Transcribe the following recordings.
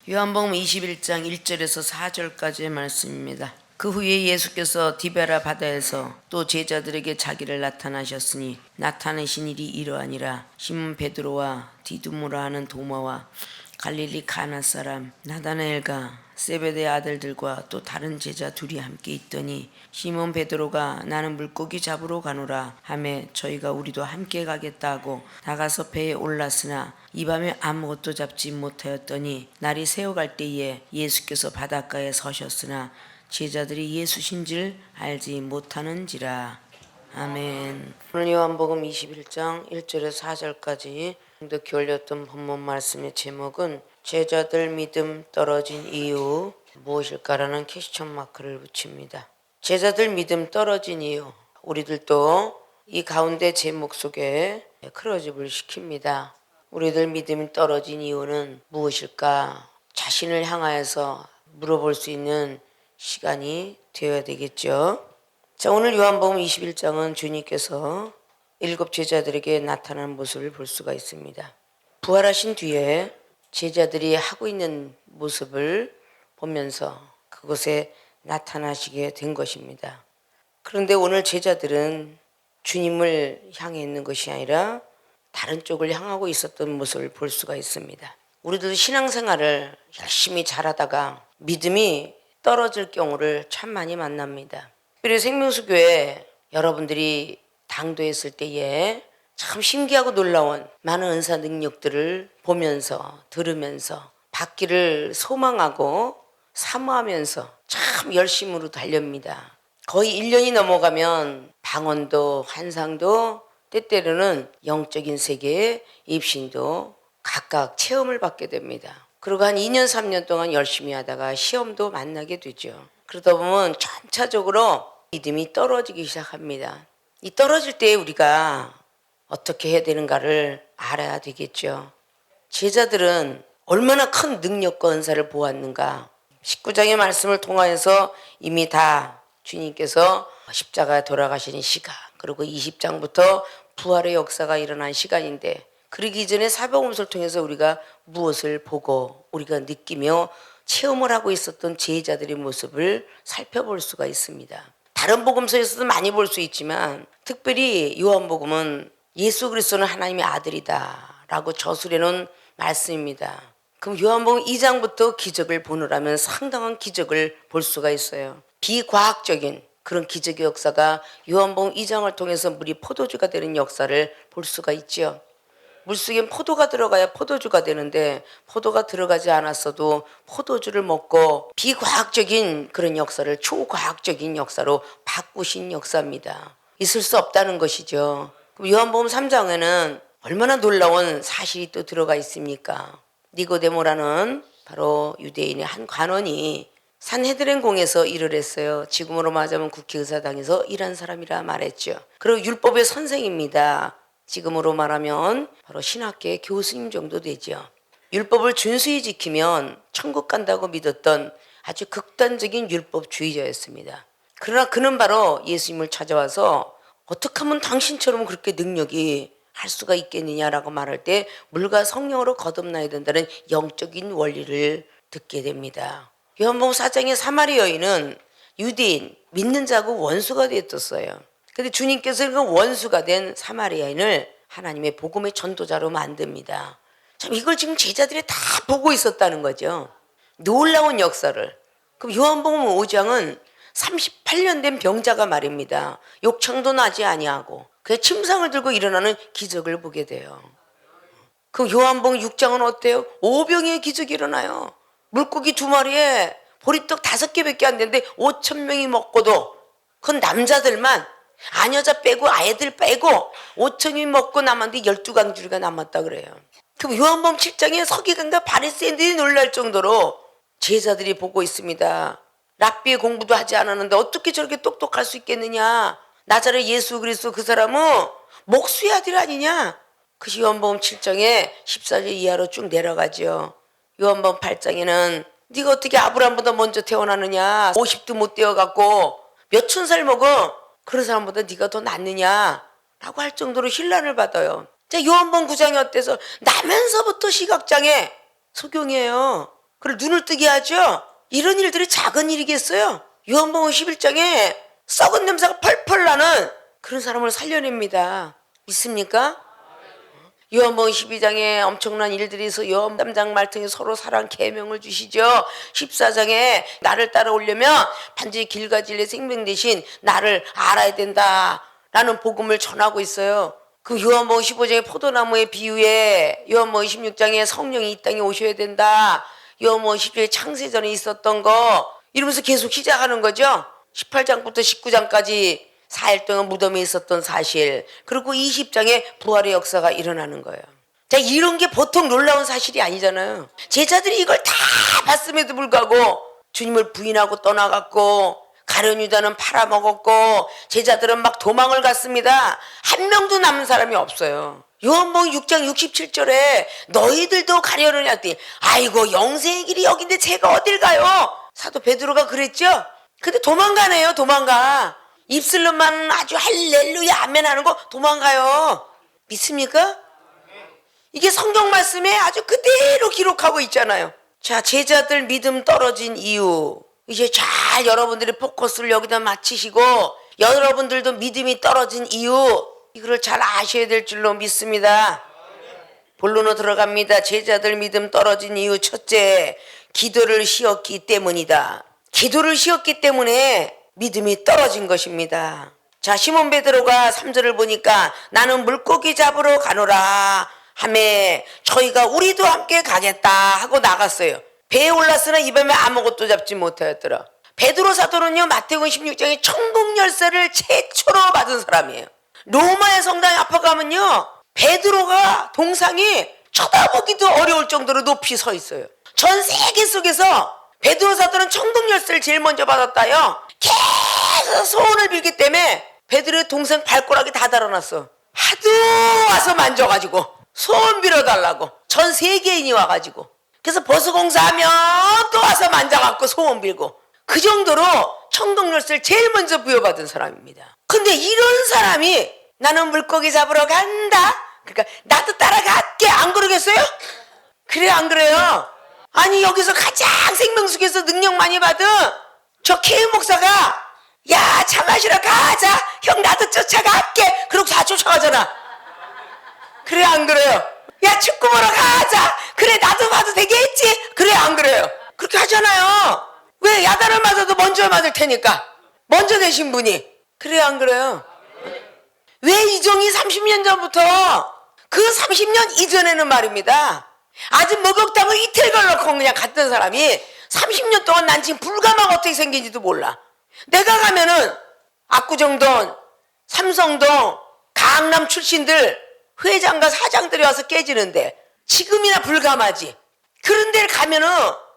요한복음 21장 1절에서 4절까지의 말씀입니다. 그 후에 예수께서 디베라 바다에서 또 제자들에게 자기를 나타나셨으니 나타내신 일이 이러하니라. 시몬 베드로와 디두모라 하는 도마와 갈릴리 가나 사람 나다나엘과 세베대 아들들과 또 다른 제자 둘이 함께 있더니 시몬 베드로가 나는 물고기 잡으러 가노라 하매 저희가 우리도 함께 가겠다 하고 나가서 배에 올랐으나 이 밤에 아무것도 잡지 못하였더니 날이 새어갈 때에 예수께서 바닷가에 서셨으나 제자들이 예수신 줄 알지 못하는지라. 아멘. 오늘 요한복음 21장 1절에서 4절까지 듣기 올렸던 본문 말씀의 제목은 제자들 믿음 떨어진 이유 무엇일까라는 퀘스천 마크를 붙입니다. 제자들 믿음 떨어진 이유, 우리들도 이 가운데 제목 속에 크로즈를 시킵니다. 우리들 믿음이 떨어진 이유는 무엇일까? 자신을 향하여서 물어볼 수 있는 시간이 되어야 되겠죠. 자, 오늘 요한복음 21장은 주님께서 7 제자들에게 나타난 모습을 볼 수가 있습니다. 부활하신 뒤에 제자들이 하고 있는 모습을 보면서 그곳에 나타나시게 된 것입니다. 그런데 오늘 제자들은 주님을 향해 있는 것이 아니라 다른 쪽을 향하고 있었던 모습을 볼 수가 있습니다. 우리들도 신앙생활을 열심히 잘하다가 믿음이 떨어질 경우를 참 많이 만납니다. 특별히 생명수교회 여러분들이 당도했을 때에 참 신기하고 놀라운 많은 은사 능력들을 보면서 들으면서 받기를 소망하고 사모하면서 참 열심으로 달렵니다. 거의 1년이 넘어가면 방언도 환상도 때때로는 영적인 세계의 입신도 각각 체험을 받게 됩니다. 그리고 한 2년 3년 동안 열심히 하다가 시험도 만나게 되죠. 그러다 보면 점차적으로 믿음이 떨어지기 시작합니다. 이 떨어질 때 우리가 어떻게 해야 되는가를 알아야 되겠죠. 제자들은 얼마나 큰 능력과 은사를 보았는가. 19장의 말씀을 통하여서 이미 다 주님께서 십자가에 돌아가시는 시간, 그리고 20장부터 부활의 역사가 일어난 시간인데, 그러기 전에 사복음서를 통해서 우리가 무엇을 보고 우리가 느끼며 체험을 하고 있었던 제자들의 모습을 살펴볼 수가 있습니다. 다른 복음서에서도 많이 볼 수 있지만 특별히 요한복음은 예수 그리스도는 하나님의 아들이다 라고 저술해 놓은 말씀입니다. 그럼 요한복음 2장부터 기적을 보느라면 상당한 기적을 볼 수가 있어요. 비과학적인 그런 기적의 역사가 요한복음 2장을 통해서 물이 포도주가 되는 역사를 볼 수가 있죠. 물속엔 포도가 들어가야 포도주가 되는데 포도가 들어가지 않았어도 포도주를 먹고 비과학적인 그런 역사를 초과학적인 역사로 바꾸신 역사입니다. 있을 수 없다는 것이죠. 요한복음 3장에는 얼마나 놀라운 사실이 또 들어가 있습니까? 니고데모라는 바로 유대인의 한 관원이 산헤드렌궁에서 일을 했어요. 지금으로 말하자면 국회의사당에서 일한 사람이라 말했죠. 그리고 율법의 선생입니다. 지금으로 말하면 바로 신학계 교수님 정도 되죠. 율법을 준수히 지키면 천국 간다고 믿었던 아주 극단적인 율법주의자였습니다. 그러나 그는 바로 예수님을 찾아와서 어떻게 하면 당신처럼 그렇게 능력이 할 수가 있겠느냐라고 말할 때 물과 성령으로 거듭나야 된다는 영적인 원리를 듣게 됩니다. 요한복음 4장의 사마리 여인은 유대인 믿는 자고 원수가 되었어요. 근데 주님께서 그 원수가 된 사마리아인을 하나님의 복음의 전도자로 만듭니다. 참 이걸 지금 제자들이 다 보고 있었다는 거죠. 놀라운 역사를. 그럼 요한복음 5장은 38년 된 병자가 말입니다. 욕창도 나지 아니하고 그 침상을 들고 일어나는 기적을 보게 돼요. 그럼 요한복음 6장은 어때요? 오병이의 기적이 일어나요. 물고기 2마리에 보리떡 5개밖에 안 되는데 5,000명이 먹고도 그건 남자들만 아녀자 빼고 아이들 빼고 5,000이 먹고 남았는데 12강줄가 남았다 그래요. 그럼 요한복음 7장에 서기관과 바리새인들이 놀랄 정도로 제자들이 보고 있습니다. 랍비의 공부도 하지 않았는데 어떻게 저렇게 똑똑할 수 있겠느냐. 나자렛 예수 그리스도 그 사람은 목수의 아들 아니냐. 그 요한복음 7장에 14절 이하로 쭉 내려가죠. 요한복음 8장에는 네가 어떻게 아브라함보다 먼저 태어나느냐. 50도 못 되어갖고 몇천 살 먹어. 그런 사람보다 네가 더 낫느냐 라고 할 정도로 힐난을 받아요. 자, 요한복음 9장이 어때서 나면서부터 시각장애 소경이에요. 그걸 눈을 뜨게 하죠. 이런 일들이 작은 일이겠어요? 요한복음 11장에 썩은 냄새가 펄펄 나는 그런 사람을 살려냅니다. 믿습니까? 요한복음 12장에 엄청난 일들이 있어 요한 3장 말씀에 서로 사랑 계명을 주시죠. 14장에 나를 따라오려면 반드시 길과 진리의 생명 대신 나를 알아야 된다라는 복음을 전하고 있어요. 그 요한복음 15장의 포도나무의 비유에 요한복음 16장에 성령이 이 땅에 오셔야 된다. 요한복음 10장에 창세전에 있었던 거 이러면서 계속 시작하는 거죠. 18장부터 19장까지 4일 동안 무덤에 있었던 사실, 그리고 20장에 부활의 역사가 일어나는 거예요. 자, 이런 게 보통 놀라운 사실이 아니잖아요. 제자들이 이걸 다 봤음에도 불구하고 주님을 부인하고 떠나갔고, 가룟 유다는 팔아먹었고, 제자들은 막 도망을 갔습니다. 한 명도 남은 사람이 없어요. 요한복음 6장 67절에 너희들도 가려느냐 했더니 아이고 영생의 길이 여긴데 제가 어딜 가요? 사도 베드로가 그랬죠. 근데 도망가네요. 도망가. 입술로만 아주 할렐루야 아멘 하는 거 도망가요. 믿습니까? 이게 성경 말씀에 아주 그대로 기록하고 있잖아요. 자, 제자들 믿음 떨어진 이유, 이제 잘 여러분들이 포커스를 여기다 맞추시고 여러분들도 믿음이 떨어진 이유, 이거를 잘 아셔야 될 줄로 믿습니다. 본론으로 들어갑니다. 제자들 믿음 떨어진 이유, 첫째, 기도를 쉬었기 때문이다. 기도를 쉬었기 때문에 믿음이 떨어진 것입니다. 자, 시몬 베드로가 3절을 보니까 나는 물고기 잡으러 가노라 하매 저희가 우리도 함께 가겠다 하고 나갔어요. 배에 올랐으나 이 밤에 아무것도 잡지 못하였더라. 베드로 사도는요, 마태복음 16장에 천국 열쇠를 최초로 받은 사람이에요. 로마의 성당에 앞에 가면요, 베드로가 동상이 쳐다보기도 어려울 정도로 높이 서 있어요. 전 세계 속에서 베드로 사도는 천국 열쇠를 제일 먼저 받았다요. 계속 소원을 빌기 때문에 베드로의 동생 발가락이 다 달아났어. 하도 와서 만져가지고 소원 빌어달라고 전 세계인이 와가지고, 그래서 버스공사하면 또 와서 만져갖고 소원 빌고, 그 정도로 천국 열쇠를 제일 먼저 부여받은 사람입니다. 근데 이런 사람이 나는 물고기 잡으러 간다, 그러니까 나도 따라갈게, 안 그러겠어요? 그래요, 안 그래요? 아니, 여기서 가장 생명수에서 능력 많이 받은 저 케이 목사가 야, 차 마시러 가자, 형 나도 쫓아갈게, 그러고 다 쫓아가잖아. 그래, 안 그래요? 야, 축구 보러 가자, 그래 나도 봐도 되겠지, 그래, 안 그래요? 그렇게 하잖아요. 왜? 야단을 맞아도 먼저 맞을 테니까, 먼저 되신 분이. 그래, 안 그래요? 왜 이종이 30년 전부터, 그 30년 이전에는 말입니다, 아직 목욕탕을 이틀 걸러고 그냥 갔던 사람이 30년 동안 난 지금 불가마가 어떻게 생긴지도 몰라. 내가 가면은 압구정동, 삼성동, 강남 출신들 회장과 사장들이 와서 깨지는데 지금이나 불가마지. 그런 데를 가면은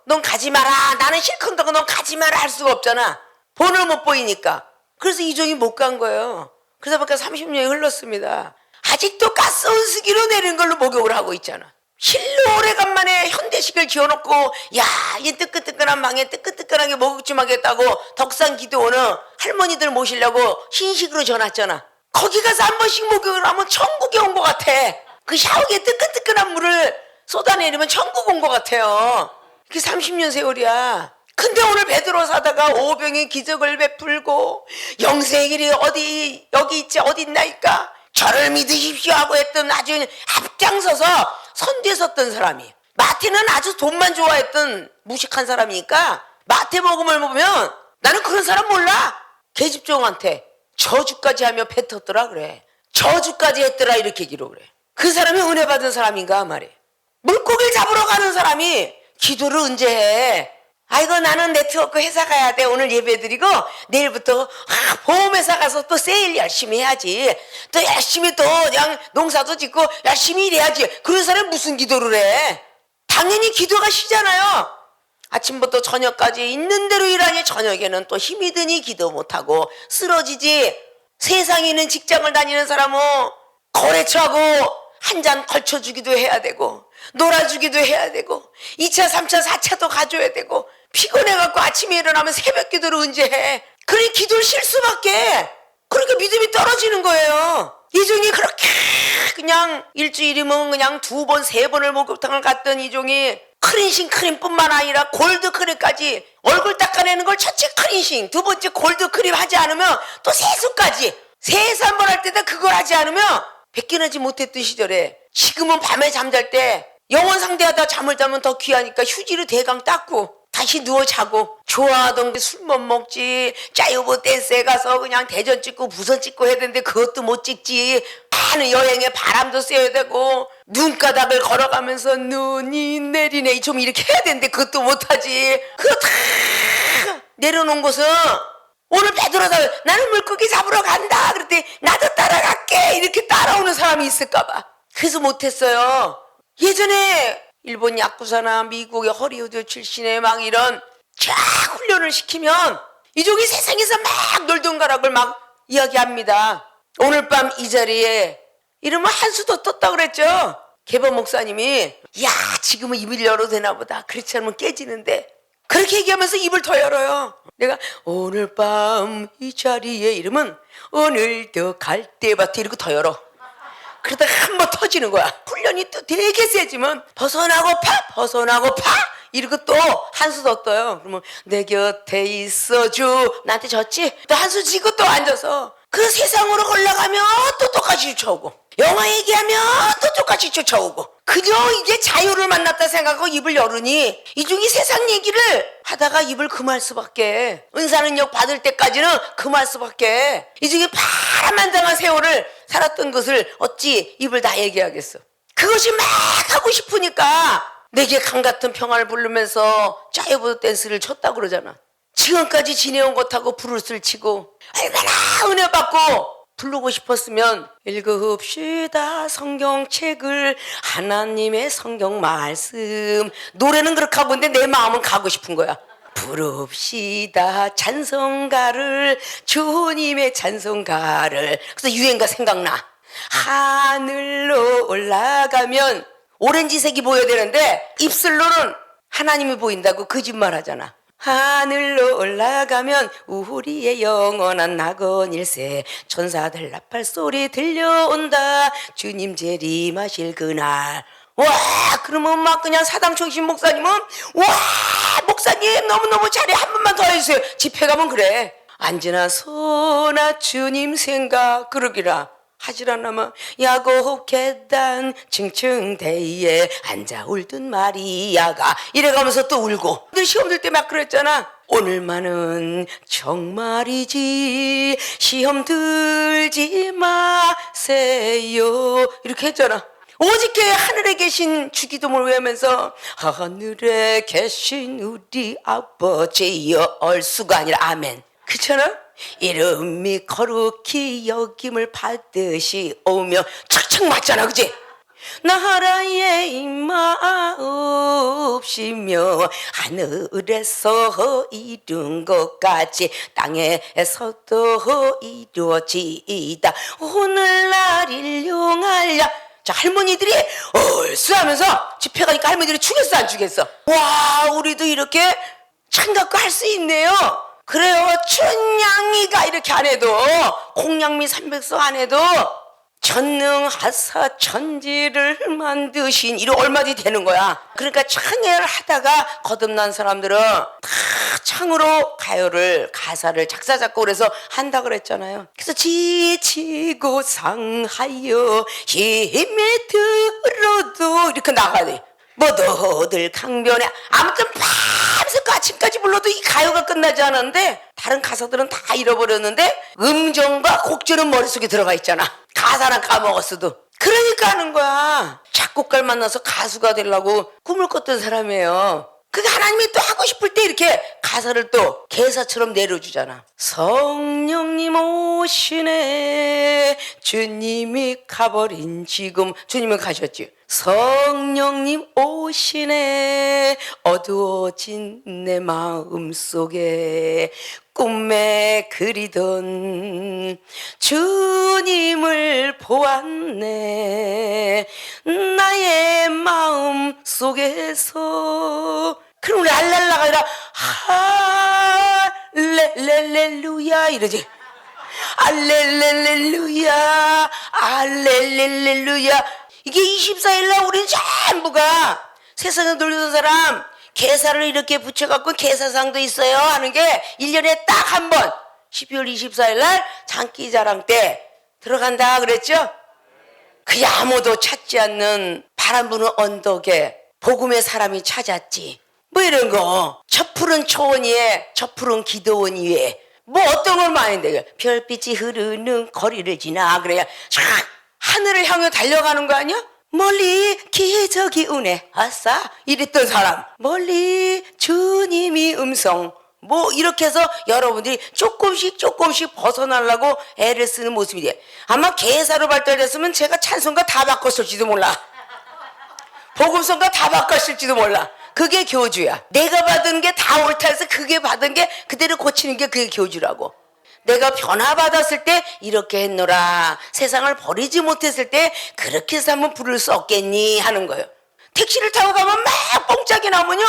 넌 가지 마라, 나는 실컷다고 넌 가지 마라 할 수가 없잖아. 본을 못 보이니까. 그래서 이종이 못 간 거예요. 그러다 보니까 30년이 흘렀습니다. 아직도 가스 온수기로 내리는 걸로 목욕을 하고 있잖아. 실로 오래간만에 현대식을 지어놓고 야, 이 뜨끈뜨끈한 방에 뜨끈뜨끈하게 목욕 좀 하겠다고 덕산 기도원은 할머니들 모시려고 신식으로 전놨잖아. 거기 가서 한 번씩 목욕을 하면 천국에 온 것 같아. 그 샤워기에 뜨끈뜨끈한 물을 쏟아내리면 천국 온 것 같아요. 그게 30년 세월이야. 근데 오늘 베드로 사다가 오병의 기적을 베풀고 영생의 길이 어디 여기 있지 어디 있나이까 저를 믿으십시오 하고 했던 아주 앞장서서 선두에 섰던 사람이에요. 마태는 아주 돈만 좋아했던 무식한 사람이니까 마태복음을 보면 나는 그런 사람 몰라. 계집종한테 저주까지 하며 뱉었더라 그래. 저주까지 했더라 이렇게 기록을 해. 그 사람이 은혜 받은 사람인가 말이에요. 물고기를 잡으러 가는 사람이 기도를 언제 해? 아이고 나는 네트워크 회사 가야 돼. 오늘 예배드리고 내일부터 보험회사 가서 또 세일 열심히 해야지. 또 열심히 또 그냥 농사도 짓고 열심히 일해야지. 그런 사람이 무슨 기도를 해? 당연히 기도가 쉬잖아요. 아침부터 저녁까지 있는 대로 일하니 저녁에는 또 힘이 드니 기도 못하고 쓰러지지. 세상에 있는 직장을 다니는 사람은 거래처하고 한 잔 걸쳐주기도 해야 되고 놀아주기도 해야 되고 2차 3차 4차도 가줘야 되고 피곤해갖고 아침에 일어나면 새벽 기도를 언제 해? 그러니 기도를 쉴 수밖에. 그러니까 믿음이 떨어지는 거예요. 이종이 그렇게 그냥 일주일이면 그냥 2번 3번을 목욕탕을 갔던 이종이 클렌싱 크림뿐만 아니라 골드 크림까지, 얼굴 닦아내는 걸 첫째 클렌싱, 두 번째 골드 크림 하지 않으면 또 세수까지, 세수 한 번 할 때도 그걸 하지 않으면 벗겨내지 못했던 시절에, 지금은 밤에 잠잘 때 영원 상대하다 잠을 자면 더 귀하니까 휴지로 대강 닦고 다시 누워 자고, 좋아하던 게 술만 먹지, 짜이오버 댄스에 가서 그냥 대전 찍고 부선 찍고 해야 되는데 그것도 못 찍지. 많은 여행에 바람도 쐬야 되고, 눈가닥을 걸어가면서 눈이 내리네 좀 이렇게 해야 되는데 그것도 못하지. 그거 다 내려놓은 것은 오늘 베드로다 나는 물고기 잡으러 간다 그랬더니 나도 따라갈게 이렇게 따라오는 사람이 있을까봐 그래서 못했어요. 예전에 일본 야쿠자나 미국의 허리우드 출신의 막 이런 쫙 훈련을 시키면 이쪽이 세상에서 막 놀던 가락을 막 이야기합니다. 오늘 밤 이 자리에 이러면 한수도 떴다 그랬죠. 개범 목사님이 야 지금은 입을 열어도 되나 보다, 그렇지 않으면 깨지는데, 그렇게 얘기하면서 입을 더 열어요. 내가 오늘 밤 이 자리에 이러면 오늘도 갈대밭에 이러고 더 열어. 그러다가 한 번 터지는 거야. 훈련이 또 되게 세지만 벗어나고파 이러고 또 한수 더 떠요. 그러면 내 곁에 있어줘, 나한테 졌지? 또 한수 지고 또 앉아서 그 세상으로 올라가면 또 똑같이 쫓아오고, 영화 얘기하면 또 똑같이 쫓아오고, 그저 이제 자유를 만났다 생각하고 입을 열으니 이중이 세상 얘기를 하다가 입을 금할 수밖에, 은사능력 받을 때까지는 금할 수밖에, 이중이 파란만장한 세월을 살았던 것을 어찌 입을 다 얘기하겠어. 그것이 막 하고 싶으니까 내게 강같은 평화를 부르면서 짜이브 댄스를 췄다고 그러잖아. 지금까지 지내온 것하고 부르스를 치고 얼마나 은혜 받고 부르고 싶었으면 읽읍시다 성경책을, 하나님의 성경 말씀. 노래는 그렇게 하고 있는데 내 마음은 가고 싶은 거야. 부릅시다 찬송가를, 주님의 찬송가를. 그래서 유행가 생각나. 하늘로 올라가면 오렌지색이 보여야 되는데 입술로는 하나님이 보인다고 거짓말 하잖아. 하늘로 올라가면 우리의 영원한 낙원일세, 천사들 나팔 소리 들려온다, 주님 재림하실 그날. 와 그러면 막 그냥 사당총신 목사님은 와 목사님 너무너무 잘해, 한 번만 더 해주세요. 집회 가면 그래. 언제나 소나 주님 생각 그러기라. 하질 않으면 야곱 계단 층층대에 앉아 울던 마리아가 이래가면서 또 울고. 시험 들 때 막 그랬잖아. 오늘만은 정말이지 시험 들지 마세요 이렇게 했잖아. 오직게 하늘에 계신 주기도문을 외우면서 하늘에 계신 우리 아버지여, 얼수가 아니라 아멘. 그렇잖아. 이름이 거룩히 여김을 받으시오며 착착 맞잖아, 그지? 나라의 임마옵시며 하늘에서 이룬 것 같이 땅에서도 이루어지이다. 오늘날 일용할야. 자, 할머니들이 얼쑤하면서 집회 가니까 할머니들이 죽겠어 안 죽겠어? 와 우리도 이렇게 창갖고 할 수 있네요. 그래요. 춘향이가 이렇게 안 해도, 콩양미 300석 안 해도 전능하사 천지를 만드신 이런 얼마든지 되는 거야. 그러니까 창회를 하다가 거듭난 사람들은 다 창으로 가요를, 가사를 작사 작곡을 해서 한다 그랬잖아요. 그래서 지치고 상하여 힘이 들어도 이렇게 나가야 돼. 뭐 너들 강변에, 아무튼 밤새고 아침까지 불러도 이 가요가 끝나지 않았는데 다른 가사들은 다 잃어버렸는데 음정과 곡절은 머릿속에 들어가 있잖아. 가사는 까먹었어도. 그러니까 하는 거야. 작곡가를 만나서 가수가 되려고 꿈을 꿨던 사람이에요. 그게 하나님이 또 하고 싶을 때 이렇게 가사를 또 개사처럼 내려주잖아. 성령님 오시네, 주님이 가버린 지금. 주님은 가셨지. 성령님 오시네, 어두워진 내 마음속에 꿈에 그리던 주님을 보았네, 나의 마음속에서. 그럼 우리 알랄라가 아니라 할렐렐루야 이러지. 알렐렐루야 알렐렐루야. 이게 24일날 우리는 전부가 세상에 놀던 사람 게살을 이렇게 붙여갖고 게사상도 있어요 하는 게 1년에 딱 한 번 12월 24일 날 장기자랑 때 들어간다 그랬죠? 그 아무도 찾지 않는 바람 부는 언덕에 복음의 사람이 찾았지. 뭐 이런 거. 저 푸른 초원 위에 저 푸른 기도원 위에 뭐 어떤 걸 많이 돼. 별빛이 흐르는 거리를 지나 그래야 쫙 하늘을 향해 달려가는 거 아니야? 멀리 기적이 우네 아싸 이랬던 사람 멀리 주님이 음성 뭐 이렇게 해서 여러분들이 조금씩 벗어나려고 애를 쓰는 모습이 돼. 아마 개사로 발달됐으면 제가 찬송가 다 바꿨을지도 몰라. 복음성가 다 바꿨을지도 몰라. 그게 교주야. 내가 받은 게 다 옳다 해서 그게 받은 게 그대로 고치는 게 그게 교주라고. 내가 변화받았을 때 이렇게 했노라. 세상을 버리지 못했을 때 그렇게 해서 한번 부를 수 없겠니 하는 거예요. 택시를 타고 가면 막 뽕짝이 나면요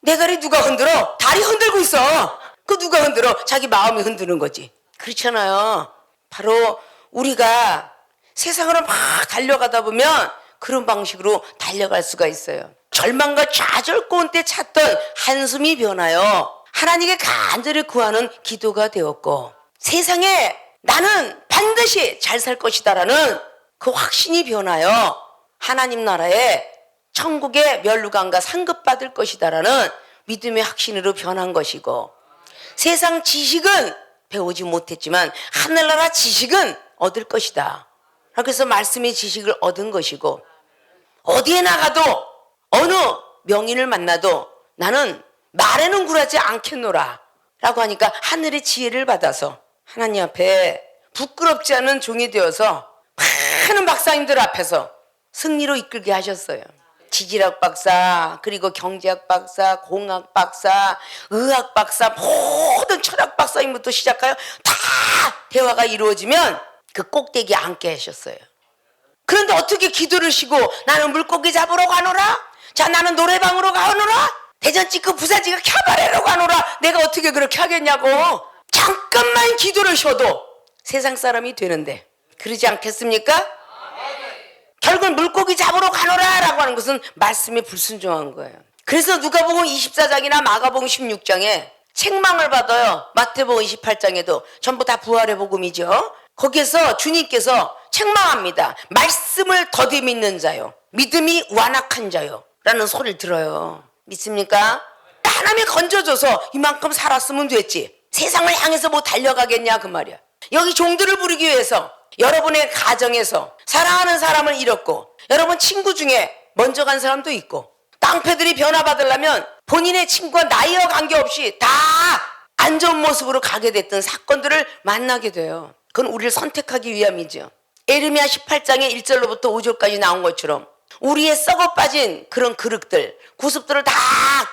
내가리 누가 흔들어? 다리 흔들고 있어. 그 누가 흔들어? 자기 마음이 흔드는 거지. 그렇잖아요. 바로 우리가 세상으로 막 달려가다 보면 그런 방식으로 달려갈 수가 있어요. 절망과 좌절 가운데 찾던 한숨이 변하여 하나님께 간절히 구하는 기도가 되었고 세상에 나는 반드시 잘 살 것이다라는 그 확신이 변하여 하나님 나라에 천국의 멸루관과 상급받을 것이다라는 믿음의 확신으로 변한 것이고 세상 지식은 배우지 못했지만 하늘나라 지식은 얻을 것이다. 그래서 말씀의 지식을 얻은 것이고 어디에 나가도 어느 명인을 만나도 나는 말에는 굴하지 않겠노라 라고 하니까 하늘의 지혜를 받아서 하나님 앞에 부끄럽지 않은 종이 되어서 많은 박사님들 앞에서 승리로 이끌게 하셨어요. 지질학 박사, 그리고 경제학 박사, 공학 박사, 의학 박사, 모든 철학 박사님부터 시작하여 다 대화가 이루어지면 그 꼭대기에 앉게 하셨어요. 그런데 어떻게 기도를 쉬고 나는 물고기 잡으러 가노라? 자, 나는 노래방으로 가노라? 대전찍고 부산찍고 캬바레로 가노라? 내가 어떻게 그렇게 하겠냐고. 잠깐만 기도를 쉬어도 세상 사람이 되는데 그러지 않겠습니까? 결국은 물고기 잡으러 가노라 라고 하는 것은 말씀에 불순종한 거예요. 그래서 누가복음 24장이나 마가복음 16장에 책망을 받아요. 마태복음 28장에도 전부 다 부활의 복음이죠. 거기에서 주님께서 책망합니다. 말씀을 더디 믿는 자요, 믿음이 완악한 자요 라는 소리를 들어요. 믿습니까? 하나님이 건져줘서 이만큼 살았으면 됐지 세상을 향해서 뭐 달려가겠냐 그 말이야. 여기 종들을 부르기 위해서 여러분의 가정에서 사랑하는 사람을 잃었고 여러분 친구 중에 먼저 간 사람도 있고 깡패들이 변화받으려면 본인의 친구와 나이와 관계없이 다 안 좋은 모습으로 가게 됐던 사건들을 만나게 돼요. 그건 우리를 선택하기 위함이죠. 에르미야 18장의 1절로부터 5절까지 나온 것처럼 우리의 썩어 빠진 그런 그릇들 구습들을 다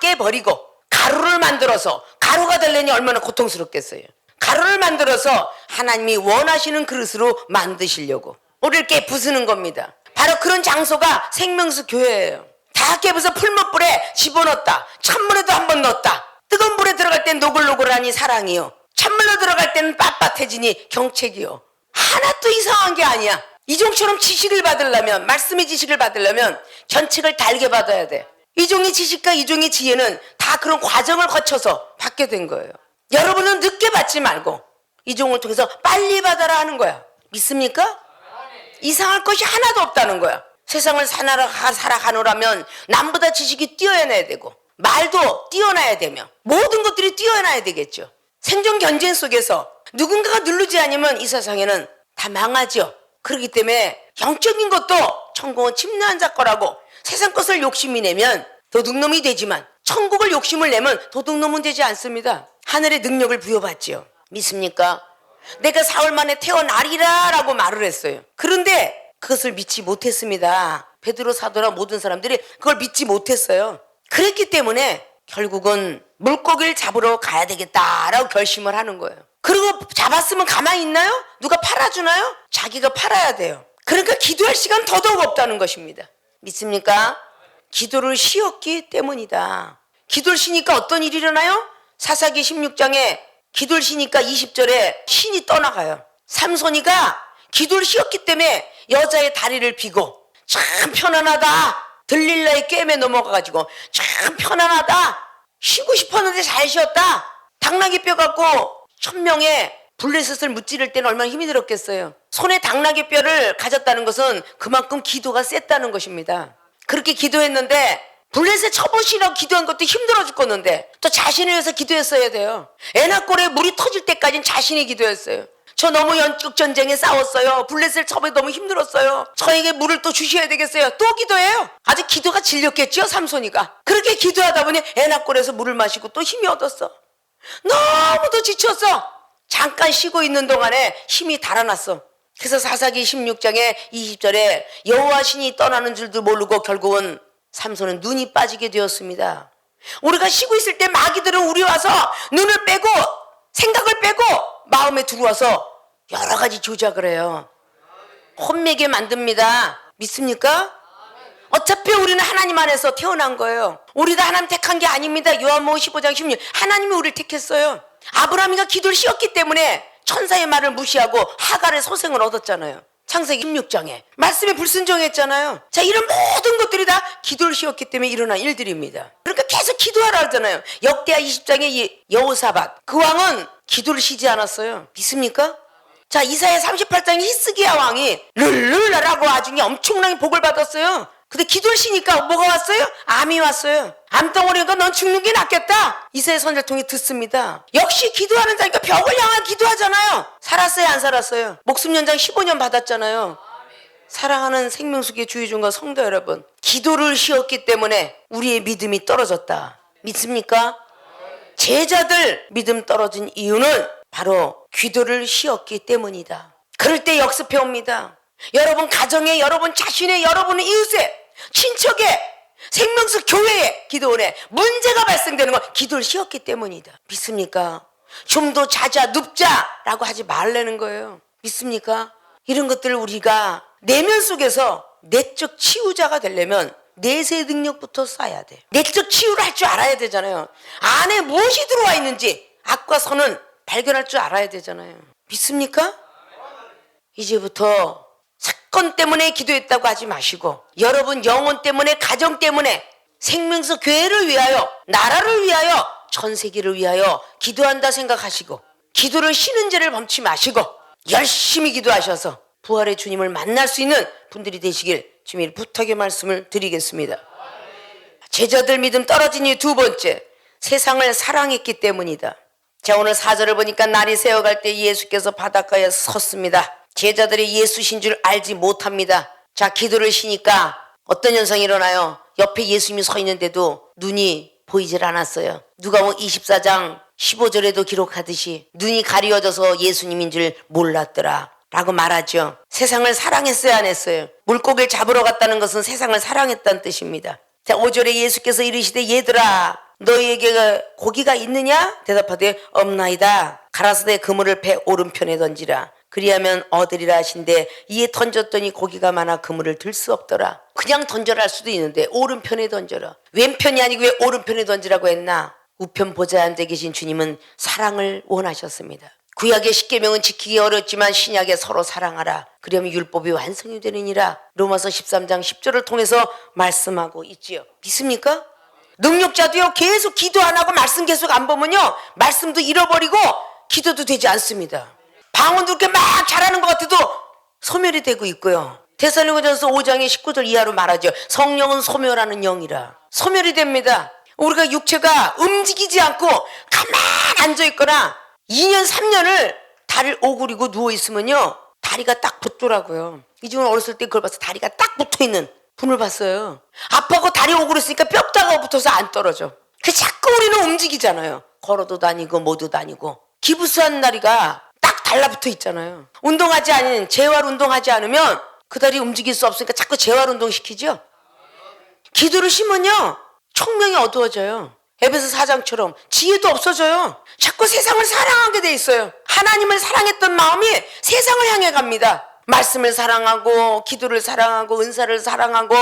깨버리고 가루를 만들어서 가루가 되려니 얼마나 고통스럽겠어요. 가루를 만들어서 하나님이 원하시는 그릇으로 만드시려고 우리를 깨부수는 겁니다. 바로 그런 장소가 생명수 교회예요. 다 깨부서 풀무불에 집어넣었다. 찬물에도 한번 넣었다. 뜨거운 물에 들어갈 땐 노글노글하니 사랑이요, 찬물로 들어갈 때는 빳빳해지니 경책이요. 하나도 이상한 게 아니야. 이종처럼 지식을 받으려면, 말씀의 지식을 받으려면 견책을 달게 받아야 돼. 이종의 지식과 이종의 지혜는 다 그런 과정을 거쳐서 받게 된 거예요. 여러분은 늦게 받지 말고 이종을 통해서 빨리 받아라 하는 거야. 믿습니까? 이상할 것이 하나도 없다는 거야. 세상을 살아가노라면 남보다 지식이 뛰어나야 되고 말도 뛰어나야 되며 모든 것들이 뛰어나야 되겠죠. 생존 경쟁 속에서 누군가가 누르지 않으면 이 세상에는 다 망하죠. 그렇기 때문에 영적인 것도 천국은 침노한 자 거라고 세상 것을 욕심이 내면 도둑놈이 되지만 천국을 욕심을 내면 도둑놈은 되지 않습니다. 하늘의 능력을 부여받지요. 믿습니까? 내가 사흘 만에 태어나리라 라고 말을 했어요. 그런데 그것을 믿지 못했습니다. 베드로 사도나 모든 사람들이 그걸 믿지 못했어요. 그랬기 때문에 결국은 물고기를 잡으러 가야 되겠다라고 결심을 하는 거예요. 그리고 잡았으면 가만히 있나요? 누가 팔아주나요? 자기가 팔아야 돼요. 그러니까 기도할 시간 더더욱 없다는 것입니다. 믿습니까? 기도를 쉬었기 때문이다. 기도를 쉬니까 어떤 일이 일어나요? 사사기 16장에 기도를 쉬니까 20절에 신이 떠나가요. 삼손이가 기도를 쉬었기 때문에 여자의 다리를 비고 참 편안하다, 들릴라의 꿰매 넘어가가지고 참 편안하다. 쉬고 싶었는데 잘 쉬었다. 당나귀 뼈 갖고 천명의 블레셋을 무찌를 때는 얼마나 힘이 들었겠어요. 손에 당나귀 뼈를 가졌다는 것은 그만큼 기도가 셌다는 것입니다. 그렇게 기도했는데 블레셋 쳐보시라고 기도한 것도 힘들어 죽겠는데 또 자신을 위해서 기도했어야 돼요. 에나골에 물이 터질 때까지는 자신이 기도했어요. 저 너무 연극전쟁에 싸웠어요. 블레셋 쳐보기 너무 힘들었어요. 저에게 물을 또 주셔야 되겠어요. 또 기도해요. 아주 기도가 질렸겠죠, 삼손이가. 그렇게 기도하다 보니 에나골에서 물을 마시고 또 힘이 얻었어. 너무도 지쳤어. 잠깐 쉬고 있는 동안에 힘이 달아났어. 그래서 사사기 16장에 20절에 여호와 신이 떠나는 줄도 모르고 결국은 삼손은 눈이 빠지게 되었습니다. 우리가 쉬고 있을 때 마귀들은 우리 와서 눈을 빼고 생각을 빼고 마음에 들어와서 여러 가지 조작을 해요. 혼매게 만듭니다. 믿습니까? 어차피 우리는 하나님 안에서 태어난 거예요. 우리도 하나님 택한 게 아닙니다. 요한복음 15장 16 하나님이 우리를 택했어요. 아브라함이가 기도를 쉬었기 때문에 천사의 말을 무시하고 하갈의 소생을 얻었잖아요. 창세기 16장에 말씀에 불순종했잖아요. 자, 이런 모든 것들이 다 기도를 쉬었기 때문에 일어난 일들입니다. 그러니까 계속 기도하라 하잖아요. 역대하 20장에 여호사밧 그 왕은 기도를 쉬지 않았어요. 믿습니까? 자, 이사야 38장에 히스기야 왕이 르르라라고 나중에 엄청나게 복을 받았어요. 근데 기도를 쉬니까 뭐가 왔어요? 암이 왔어요. 암덩어리가 넌 죽는 게 낫겠다. 이사야 선지자를 통해 듣습니다. 역시 기도하는 자니까 벽을 향한 기도하잖아요. 살았어요, 안 살았어요? 목숨 연장 15년 받았잖아요. 사랑하는 생명수계 주의종과 성도 여러분, 기도를 쉬었기 때문에 우리의 믿음이 떨어졌다. 믿습니까? 제자들 믿음 떨어진 이유는 바로 기도를 쉬었기 때문이다. 그럴 때 역습해 옵니다. 여러분 가정에, 여러분 자신의, 여러분 이웃에, 친척에, 생명수 교회에, 기도원에 문제가 발생되는 건 기도를 쉬었기 때문이다. 믿습니까? 좀 더 자자, 눕자라고 하지 말라는 거예요. 믿습니까? 이런 것들을 우리가 내면 속에서 내적 치유자가 되려면 내세 능력부터 쌓아야 돼. 내적 치유를 할 줄 알아야 되잖아요. 안에 무엇이 들어와 있는지 악과 선은 발견할 줄 알아야 되잖아요. 믿습니까? 이제부터 사건 때문에 기도했다고 하지 마시고 여러분 영혼 때문에, 가정 때문에, 생명수 교회를 위하여, 나라를 위하여, 전 세계를 위하여 기도한다 생각하시고 기도를 쉬는 죄를 범치 마시고 열심히 기도하셔서 부활의 주님을 만날 수 있는 분들이 되시길 주님의 부탁의 말씀을 드리겠습니다. 제자들 믿음 떨어진 이유 두 번째, 세상을 사랑했기 때문이다. 자, 오늘 4절을 보니까 날이 새어갈 때 예수께서 바닷가에 섰습니다. 제자들이 예수신 줄 알지 못합니다. 자, 기도를 쉬니까 어떤 현상이 일어나요? 옆에 예수님이 서 있는데도 눈이 보이질 않았어요. 누가복음 24장 15절에도 기록하듯이 눈이 가리워져서 예수님인 줄 몰랐더라 라고 말하죠. 세상을 사랑했어요, 안 했어요? 물고기를 잡으러 갔다는 것은 세상을 사랑했다는 뜻입니다. 자, 5절에 예수께서 이르시되 얘들아 너희에게 고기가 있느냐? 대답하되 없나이다. 가라사대 그물을 배 오른편에 던지라. 그리하면 얻으리라 하신데 이에 던졌더니 고기가 많아 그물을 들 수 없더라. 그냥 던져라 할 수도 있는데 오른편에 던져라. 왼편이 아니고 왜 오른편에 던지라고 했나? 우편 보좌 앉아 계신 주님은 사랑을 원하셨습니다. 구약의 십계명은 지키기 어렵지만 신약에 서로 사랑하라. 그러면 율법이 완성이 되느니라. 로마서 13장 10절을 통해서 말씀하고 있지요. 믿습니까? 능력자도요 계속 기도 안 하고 말씀 계속 안 보면요 말씀도 잃어버리고 기도도 되지 않습니다. 방언도 이렇게 막 잘하는 것 같아도 소멸이 되고 있고요. 데살로니가전서 5장의 19절 이하로 말하죠. 성령은 소멸하는 영이라. 소멸이 됩니다. 우리가 육체가 움직이지 않고 가만 앉아있거나 2년 3년을 다리를 오그리고 누워있으면요 다리가 딱 붙더라고요. 이중은 어렸을 때 그걸 봐서 다리가 딱 붙어있는 분을 봤어요. 아파고 다리 오그렸으니까 뼈다가 붙어서 안 떨어져. 그 자꾸 우리는 움직이잖아요. 걸어도 다니고 뭐도 다니고 기부스한 다리가 딱 달라붙어 있잖아요. 운동하지 않은 재활 운동하지 않으면 그 다리 움직일 수 없으니까 자꾸 재활 운동 시키죠. 기도를 쉬면요 총명이 어두워져요. 에베소 4장처럼 지혜도 없어져요. 자꾸 세상을 사랑하게 돼 있어요. 하나님을 사랑했던 마음이 세상을 향해 갑니다. 말씀을 사랑하고 기도를 사랑하고 은사를 사랑하고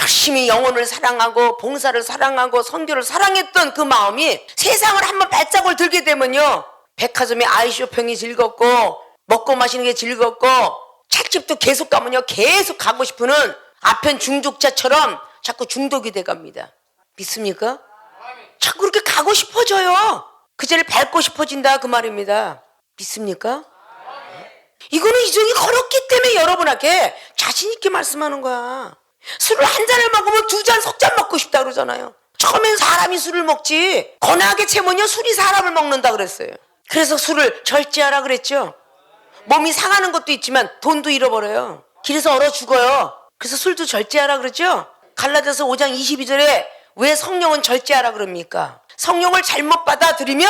열심히 영혼을 사랑하고 봉사를 사랑하고 선교를 사랑했던 그 마음이 세상을 한번 발자국을 들게 되면요 백화점에 아이쇼핑이 즐겁고 먹고 마시는 게 즐겁고 찻집도 계속 가면요 계속 가고 싶은 아편 중독자처럼 자꾸 중독이 돼갑니다. 믿습니까? 자꾸 그렇게 가고 싶어져요. 그 자리를 밟고 싶어진다 그 말입니다. 믿습니까? 이거는 이종이 걸었기 때문에 여러분에게 자신 있게 말씀하는 거야. 술을 한 잔을 먹으면 2잔, 석 잔 먹고 싶다 그러잖아요. 처음엔 사람이 술을 먹지 거나하게 채면요 술이 사람을 먹는다 그랬어요. 그래서 술을 절제하라 그랬죠. 몸이 상하는 것도 있지만 돈도 잃어버려요. 길에서 얼어 죽어요. 그래서 술도 절제하라 그랬죠. 갈라디아서 5장 22절에 왜 성령은 절제하라 그럽니까? 성령을 잘못 받아들이면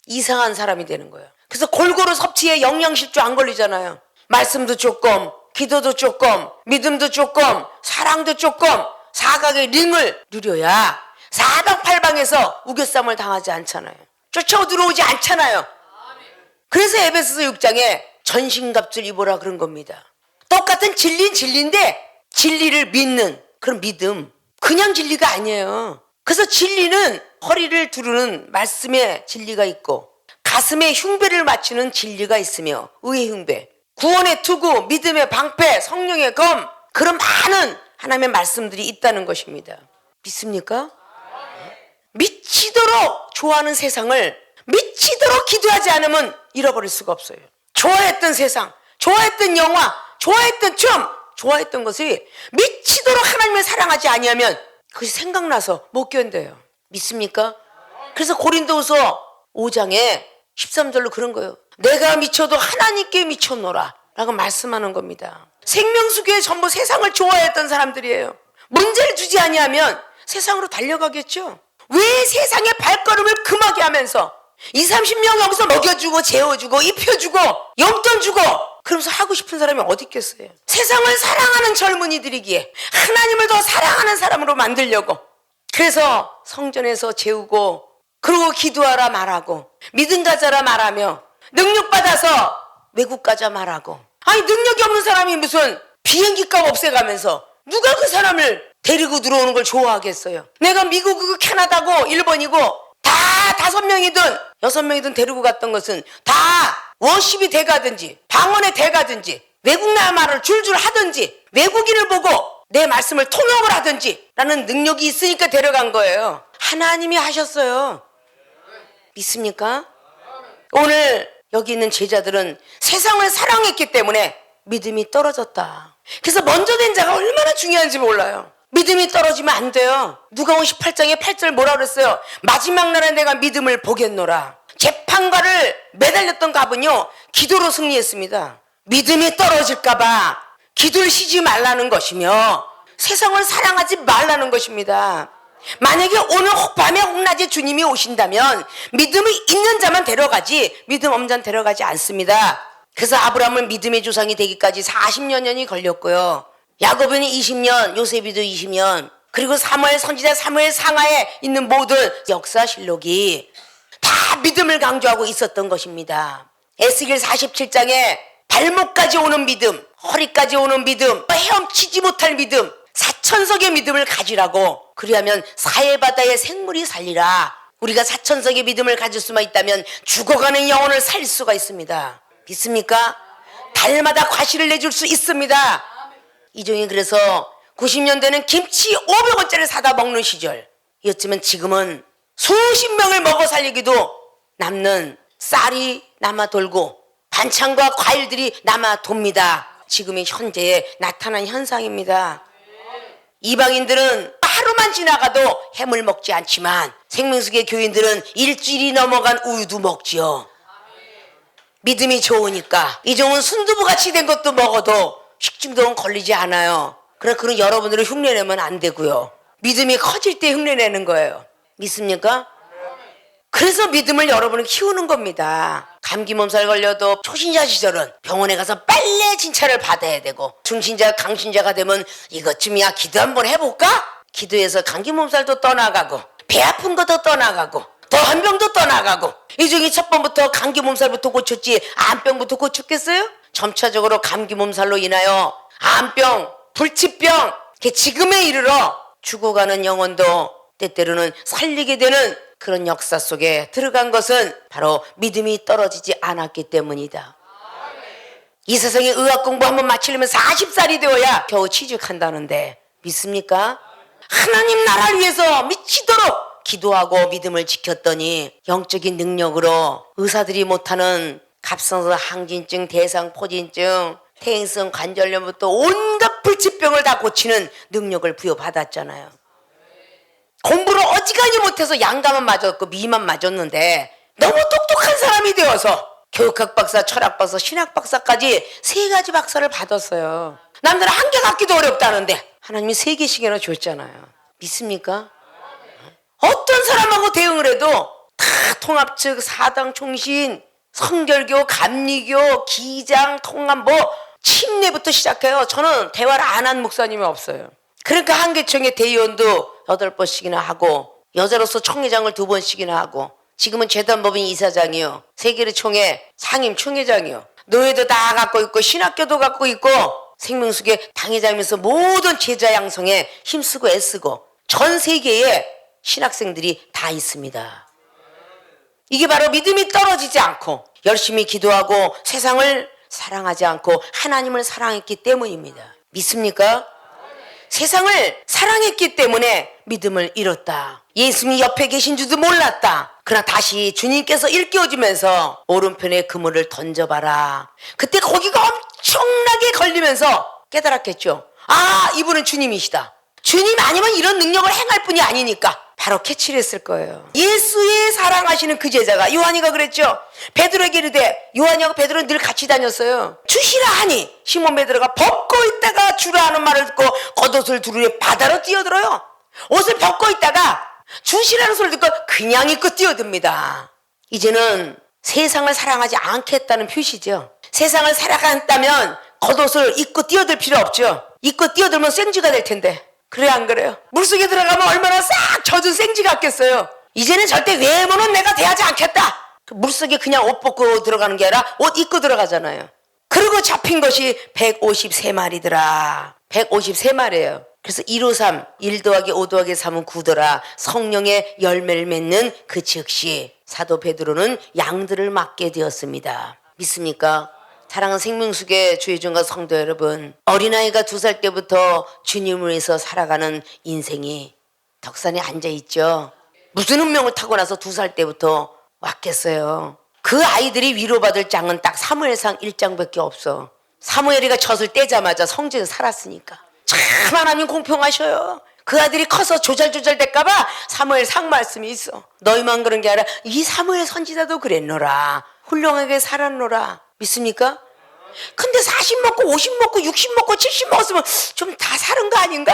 이상한 사람이 되는 거예요. 그래서 골고루 섭취에 영양실조 안 걸리잖아요. 말씀도 조금, 기도도 조금, 믿음도 조금, 사랑도 조금, 사각의 링을 누려야 사방팔방에서 우겨쌈을 당하지 않잖아요. 쫓아오 들어오지 않잖아요. 그래서 에베소서 6장에 전신갑주를 입어라 그런 겁니다. 똑같은 진리는 진리인데 진리를 믿는 그런 믿음, 그냥 진리가 아니에요. 그래서 진리는 허리를 두르는 말씀의 진리가 있고 가슴에 흉배를 맞추는 진리가 있으며 의의 흉배, 구원의 투구, 믿음의 방패, 성령의 검, 그런 많은 하나님의 말씀들이 있다는 것입니다. 믿습니까? 미치도록 좋아하는 세상을 미치도록 기도하지 않으면 잃어버릴 수가 없어요. 좋아했던 세상, 좋아했던 영화, 좋아했던 춤, 좋아했던 것이 미치도록 하나님을 사랑하지 아니하면 그것이 생각나서 못 견뎌요. 믿습니까? 그래서 고린도후서 5장에 13절로 그런 거예요. 내가 미쳐도 하나님께 미쳤노라 라고 말씀하는 겁니다. 생명수교에 전부 세상을 좋아했던 사람들이에요. 문제를 주지 아니하면 세상으로 달려가겠죠. 왜 세상의 발걸음을 금하게 하면서 20-30명 여기서 먹여주고 재워주고 입혀주고 용돈 주고 그러면서 하고 싶은 사람이 어디 있겠어요. 세상을 사랑하는 젊은이들이기에 하나님을 더 사랑하는 사람으로 만들려고, 그래서 성전에서 재우고 그러고 기도하라 말하고 믿음 가져라 말하며 능력 받아서 외국 가자 말하고. 아니 능력이 없는 사람이 무슨 비행기값 없애가면서 누가 그 사람을 데리고 들어오는 걸 좋아하겠어요. 내가 미국이고 캐나다고 일본이고 다 5명이든 6명이든 데리고 갔던 것은 다 워십이 돼가든지 방언에 돼가든지 외국 나라 말을 줄줄 하든지 외국인을 보고 내 말씀을 통역을 하든지 라는 능력이 있으니까 데려간 거예요. 하나님이 하셨어요. 믿습니까? 오늘 여기 있는 제자들은 세상을 사랑했기 때문에 믿음이 떨어졌다. 그래서 먼저 된 자가 얼마나 중요한지 몰라요. 믿음이 떨어지면 안 돼요. 누가복음 18장에 8절 뭐라 그랬어요? 마지막 날에 내가 믿음을 보겠노라. 재판관을 매달렸던 갑은요 기도로 승리했습니다. 믿음이 떨어질까봐 기도를 쉬지 말라는 것이며 세상을 사랑하지 말라는 것입니다. 만약에 오늘 밤에 혹낮에 주님이 오신다면 믿음이 있는 자만 데려가지 믿음 없는 자는 데려가지 않습니다. 그래서 아브라함은 믿음의 조상이 되기까지 40년이 걸렸고요. 야곱은 20년, 요셉이도 20년, 그리고 사무엘 선지자 사무엘 상하에 있는 모든 역사실록이 다 믿음을 강조하고 있었던 것입니다. 에스겔 47장에 발목까지 오는 믿음, 허리까지 오는 믿음, 헤엄치지 못할 믿음, 사천석의 믿음을 가지라고. 그리하면 사해바다의 생물이 살리라. 우리가 사천석의 믿음을 가질 수만 있다면 죽어가는 영혼을 살릴 수가 있습니다. 믿습니까? 달마다 과실을 내줄 수 있습니다. 이종이 그래서 90년대는 김치 500원짜리 사다 먹는 시절이었지만 지금은 수십 명을 먹어 살리기도 남는 쌀이 남아 돌고 반찬과 과일들이 남아 돕니다. 지금의 현재에 나타난 현상입니다. 이방인들은 하루만 지나가도 햄을 먹지 않지만 생명수계 교인들은 일주일이 넘어간 우유도 먹지요. 믿음이 좋으니까 이종은 순두부같이 된 것도 먹어도 식중독은 걸리지 않아요. 그런 여러분들을 흉내내면 안 되고요. 믿음이 커질 때 흉내내는 거예요. 믿습니까? 그래서 믿음을 여러분은 키우는 겁니다. 감기 몸살 걸려도 초신자 시절은 병원에 가서 빨래 진찰을 받아야 되고 중신자 강신자가 되면 이것쯤이야 기도 한번 해볼까? 기도해서 감기 몸살도 떠나가고 배 아픈 것도 떠나가고 더한 병도 떠나가고. 이종이 첫 번부터 감기 몸살부터 고쳤지 암병부터 고쳤겠어요? 점차적으로 감기 몸살로 인하여 암병, 불치병, 지금에 이르러 죽어가는 영혼도 때때로는 살리게 되는 그런 역사 속에 들어간 것은 바로 믿음이 떨어지지 않았기 때문이다. 이 세상에 의학 공부 한번 마치려면 40살이 되어야 겨우 취직한다는데 믿습니까? 하나님 나라를 위해서 미치도록 기도하고 믿음을 지켰더니 영적인 능력으로 의사들이 못하는 갑상선 항진증, 대상포진증, 퇴행성 관절염부터 온갖 불치병을 다 고치는 능력을 부여받았잖아요. 공부를 어지간히 못해서 양감은 맞았고 미만 맞았는데 너무 똑똑한 사람이 되어서 교육학 박사, 철학 박사, 신학 박사까지 3가지 박사를 받았어요. 남들은 1개 갖기도 어렵다는데 하나님이 3개씩이나 줬잖아요. 믿습니까? 어떤 사람하고 대응을 해도 다 통합 측, 사당 총신, 성결교, 감리교, 기장, 통합 침례부터 시작해요. 저는 대화를 안 한 목사님이 없어요. 그러니까 한계총회 대의원도 8번씩이나 하고 여자로서 총회장을 2번씩이나 하고 지금은 재단법인 이사장이요, 세계의 총회 상임 총회장이요, 노예도 다 갖고 있고 신학교도 갖고 있고 생명수계 당회장이면서 모든 제자 양성에 힘쓰고 애쓰고 전 세계에 신학생들이 다 있습니다. 이게 바로 믿음이 떨어지지 않고 열심히 기도하고 세상을 사랑하지 않고 하나님을 사랑했기 때문입니다. 믿습니까? 세상을 사랑했기 때문에 믿음을 잃었다. 예수님이 옆에 계신 줄도 몰랐다. 그러나 다시 주님께서 일깨워주면서 오른편에 그물을 던져봐라. 그때 고기가 엄청나게 걸리면서 깨달았겠죠. 아, 이분은 주님이시다. 주님 아니면 이런 능력을 행할 뿐이 아니니까 바로 캐치를 했을 거예요. 예수의 사랑하시는 그 제자가 요한이가 그랬죠. 베드로에게 이르되, 요한이하고 베드로는 늘 같이 다녔어요. 주시라 하니 시몬 베드로가 벗고 있다가 주라 하는 말을 듣고 겉옷을 두르려 바다로 뛰어들어요. 옷을 벗고 있다가 주시라는 소리를 듣고 그냥 입고 뛰어듭니다. 이제는 세상을 사랑하지 않겠다는 표시죠. 세상을 사랑한다면 겉옷을 입고 뛰어들 필요 없죠. 입고 뛰어들면 생쥐가 될 텐데. 그래 안 그래요? 물속에 들어가면 얼마나 싹 젖은 생쥐 같겠어요. 이제는 절대 외모는 내가 대하지 않겠다. 물속에 그냥 옷 벗고 들어가는 게 아니라 옷 입고 들어가잖아요. 그리고 잡힌 것이 153마리더라. 153마리예요. 그래서 153, 1 더하기 5 더하기 3은 9더라. 성령의 열매를 맺는 그 즉시 사도 베드로는 양들을 맡게 되었습니다. 믿습니까? 사랑하는 생명수계 주의종과 성도 여러분, 어린아이가 2살 때부터 주님을 위해서 살아가는 인생이 덕산에 앉아있죠. 무슨 운명을 타고 나서 2살 때부터 왔겠어요. 그 아이들이 위로받을 장은 딱 사무엘상 1장밖에 없어. 사무엘이가 젖을 떼자마자 성전에 살았으니까. 참 하나님 공평하셔요. 그 아들이 커서 조잘조잘 될까봐 사무엘상 말씀이 있어. 너희만 그런 게 아니라 이 사무엘 선지자도 그랬노라. 훌륭하게 살았노라. 믿습니까? 근데 40 먹고 50 먹고 60 먹고 70 먹었으면 좀 다 사는 거 아닌가?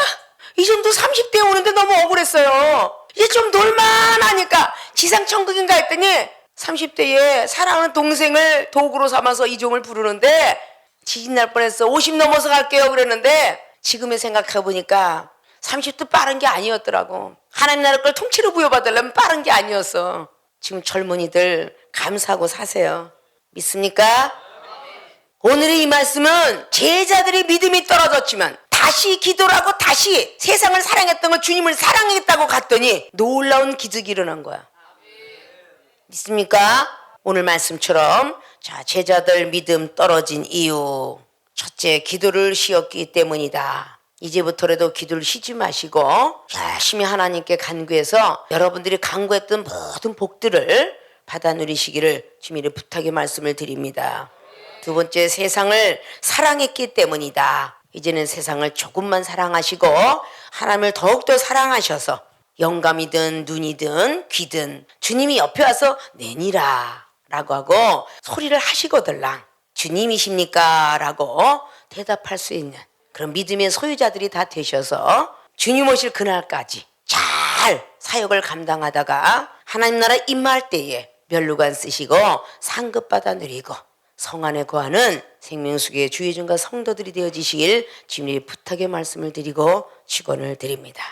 이젠도 30대에 오는데 너무 억울했어요. 이제 좀 놀만하니까 지상천국인가 했더니 30대에 사랑하는 동생을 도구로 삼아서 이종을 부르는데 지진날 뻔했어. 50 넘어서 갈게요 그랬는데 지금에 생각해보니까 30도 빠른 게 아니었더라고. 하나님 나라 걸 통째로 부여받으려면 빠른 게 아니었어. 지금 젊은이들 감사하고 사세요. 믿습니까? 오늘의 이 말씀은 제자들의 믿음이 떨어졌지만 다시 기도를 하고 다시 세상을 사랑했던 걸 주님을 사랑했다고 갔더니 놀라운 기적이 일어난 거야. 믿습니까? 오늘 말씀처럼 자, 제자들 믿음 떨어진 이유, 첫째, 기도를 쉬었기 때문이다. 이제부터라도 기도를 쉬지 마시고 열심히 하나님께 간구해서 여러분들이 간구했던 모든 복들을 받아 누리시기를 주님의 부탁의 말씀을 드립니다. 2번째, 세상을 사랑했기 때문이다. 이제는 세상을 조금만 사랑하시고 하나님을 더욱더 사랑하셔서 영감이든 눈이든 귀든 주님이 옆에 와서 내니라 라고 하고 소리를 하시거들랑 주님이십니까? 라고 대답할 수 있는 그런 믿음의 소유자들이 다 되셔서 주님 오실 그날까지 잘 사역을 감당하다가 하나님 나라 임할 때에 멸류관 쓰시고 상급받아 누리고 성 안에 거하는 생명수계 주의종과 성도들이 되어지시길 주님의 부탁의 말씀을 드리고 축원을 드립니다.